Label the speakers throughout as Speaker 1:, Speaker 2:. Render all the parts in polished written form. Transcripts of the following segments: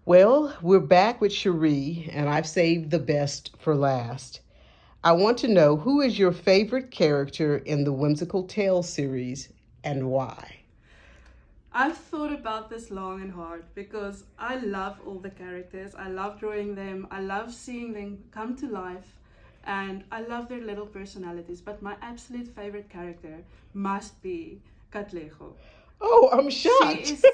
Speaker 1: Well, we're back with Cherie, and I've saved the best for last. I want to know who is your favorite character in the Whimsical Tales series and why?
Speaker 2: I've thought about this long and hard because I love all the characters. I love drawing them. I love seeing them come to life. And I love their little personalities. But my absolute favorite character must be Katlego.
Speaker 1: Oh, I'm
Speaker 2: She
Speaker 1: shocked.
Speaker 2: is so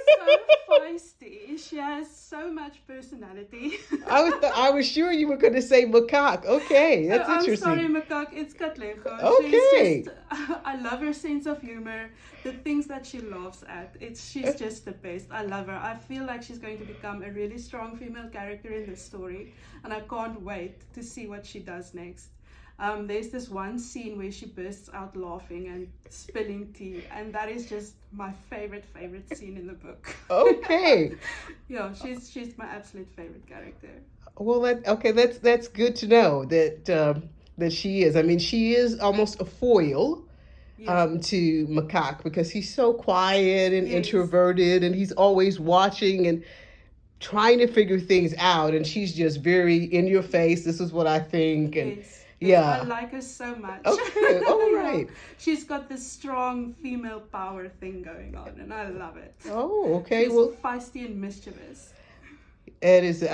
Speaker 2: feisty. She has so much personality.
Speaker 1: I was sure you were going to say macaque. Okay,
Speaker 2: Oh,
Speaker 1: that's
Speaker 2: I'm sorry,
Speaker 1: interesting.
Speaker 2: Macaque. It's Katlego. She's
Speaker 1: Okay.
Speaker 2: just. I love her sense of humor. The things that she laughs at. She's just the best. I love her. I feel like she's going to become a really strong female character in this story, and I can't wait to see what she does next. There's this one scene where she bursts out laughing and spilling tea, and that is just my favorite scene in the book.
Speaker 1: Okay.
Speaker 2: Yeah, she's my absolute favorite character.
Speaker 1: Well, that's good to know that she is. I mean, she is almost a foil
Speaker 2: Yeah.
Speaker 1: to Macaque because he's so quiet and
Speaker 2: Yes.
Speaker 1: introverted, and he's always watching and trying to figure things out, and she's just very in your face. This is what I think, and
Speaker 2: Yes, I
Speaker 1: yeah.
Speaker 2: like her so much.
Speaker 1: Okay, all
Speaker 2: Yeah,
Speaker 1: right.
Speaker 2: she's got this strong female power thing going on, and I love it.
Speaker 1: Oh, okay.
Speaker 2: She's
Speaker 1: Well,
Speaker 2: feisty and mischievous.
Speaker 1: it is.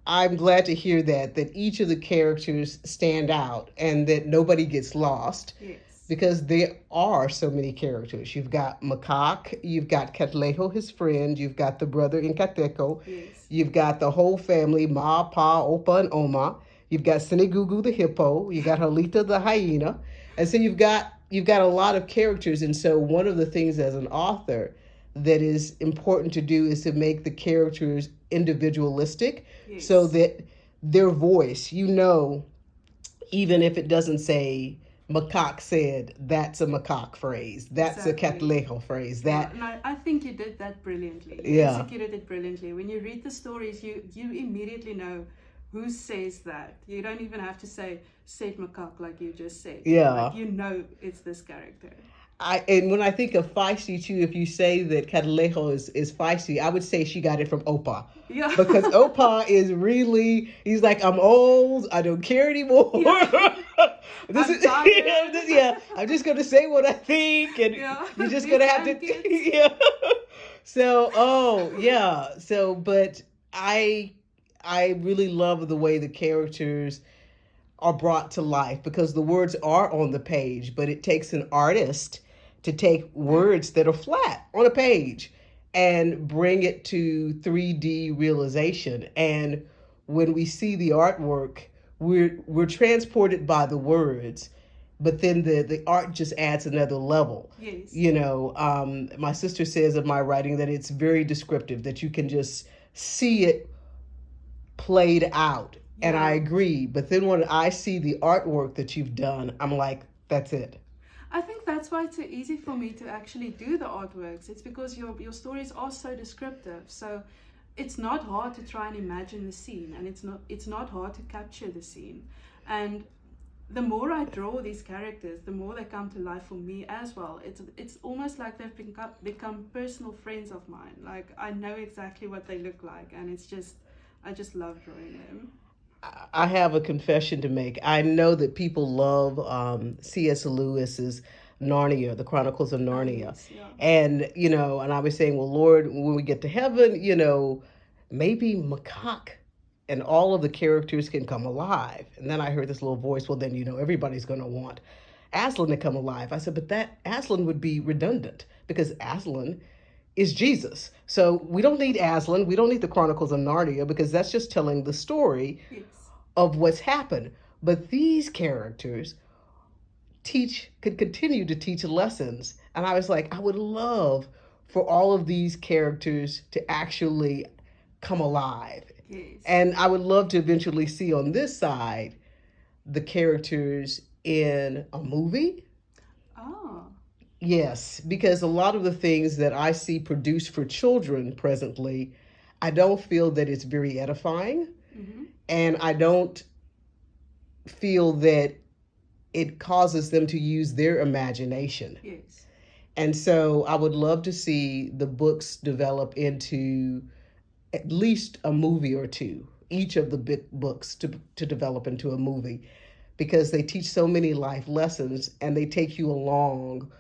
Speaker 1: I'm glad to hear that each of the characters stand out and that nobody gets lost
Speaker 2: Yes,
Speaker 1: because there are so many characters. You've got Macaque, you've got Catlejo, his friend, you've got the brother in Cateco,
Speaker 2: yes,
Speaker 1: you've got the whole family, Ma, Pa, Opa, and Oma. You've got Senegugu the hippo, you got Halita the hyena, and so you've got a lot of characters. And so one of the things as an author that is important to do is to make the characters individualistic so
Speaker 2: yes,
Speaker 1: that their voice, even if it doesn't say macaque said, that's a macaque phrase, that's a
Speaker 2: exactly.
Speaker 1: catlejo phrase,
Speaker 2: Yeah,
Speaker 1: that,
Speaker 2: and I think you did that brilliantly. You
Speaker 1: yeah,
Speaker 2: executed it brilliantly. When you read the stories, you immediately know who says that. You don't even have to say said macaque like you just said.
Speaker 1: yeah.
Speaker 2: Like you know it's this character.
Speaker 1: And when I think of feisty too, if you say that Catalejo is feisty, I would say she got it from Opa.
Speaker 2: Yeah.
Speaker 1: Because Opa is really, he's like, I'm old, I don't care anymore.
Speaker 2: Yeah.
Speaker 1: This
Speaker 2: I'm
Speaker 1: is
Speaker 2: tired.
Speaker 1: yeah, I'm just gonna say what I think, and
Speaker 2: Yeah.
Speaker 1: you're just
Speaker 2: Big
Speaker 1: gonna have to
Speaker 2: blankets.
Speaker 1: yeah. So oh yeah. So but I really love the way the characters are brought to life because the words are on the page, but it takes an artist to take words that are flat on a page and bring it to 3D realization. And when we see the artwork, we're transported by the words, but then the art just adds another level.
Speaker 2: Yes.
Speaker 1: My sister says of my writing that it's very descriptive, that you can just see it played out. And I
Speaker 2: Yeah.
Speaker 1: agree. But then when I see the artwork that you've done, I'm like, that's it.
Speaker 2: I think that's why it's so easy for me to actually do the artworks. It's because your stories are so descriptive. So it's not hard to try and imagine the scene, and it's not hard to capture the scene. And the more I draw these characters, the more they come to life for me as well. It's almost like they've become personal friends of mine. Like I know exactly what they look like, and I just love drawing them.
Speaker 1: I have a confession to make. I know that people love C.S. Lewis's Narnia, the Chronicles of
Speaker 2: Oh
Speaker 1: Narnia.
Speaker 2: yes, yeah.
Speaker 1: And I was saying, well, Lord, when we get to heaven, maybe Macaque and all of the characters can come alive. And then I heard this little voice, well, then, everybody's going to want Aslan to come alive. I said, but that Aslan would be redundant because Aslan is Jesus. So we don't need Aslan. We don't need the Chronicles of Narnia because that's just telling the story
Speaker 2: Yes.
Speaker 1: of what's happened. But these characters could continue to teach lessons. And I was like, I would love for all of these characters to actually come alive.
Speaker 2: Yes.
Speaker 1: And I would love to eventually see on this side the characters in a movie.
Speaker 2: Oh.
Speaker 1: Yes, because a lot of the things that I see produced for children presently, I don't feel that it's very edifying.
Speaker 2: Mm-hmm.
Speaker 1: And I don't feel that it causes them to use their imagination.
Speaker 2: Yes.
Speaker 1: And so I would love to see the books develop into at least a movie or two, each of the big books to develop into a movie, because they teach so many life lessons and they take you along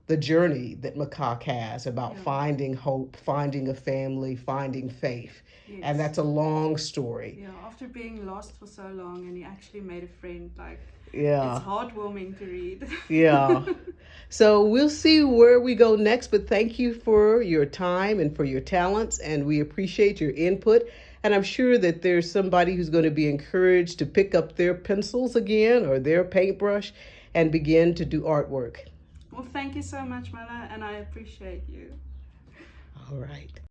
Speaker 1: the journey that Macaque has about
Speaker 2: Yeah.
Speaker 1: finding hope, finding a family, finding faith. And
Speaker 2: Yes.
Speaker 1: that's a long story.
Speaker 2: Yeah, after being lost for so long and he actually made a friend, like it's
Speaker 1: Yeah,
Speaker 2: heartwarming to read.
Speaker 1: yeah. So we'll see where we go next, but thank you for your time and for your talents, and we appreciate your input. And I'm sure that there's somebody who's going to be encouraged to pick up their pencils again or their paintbrush and begin to do artwork.
Speaker 2: Well, thank you so much, Mala, and I appreciate you.
Speaker 1: All right.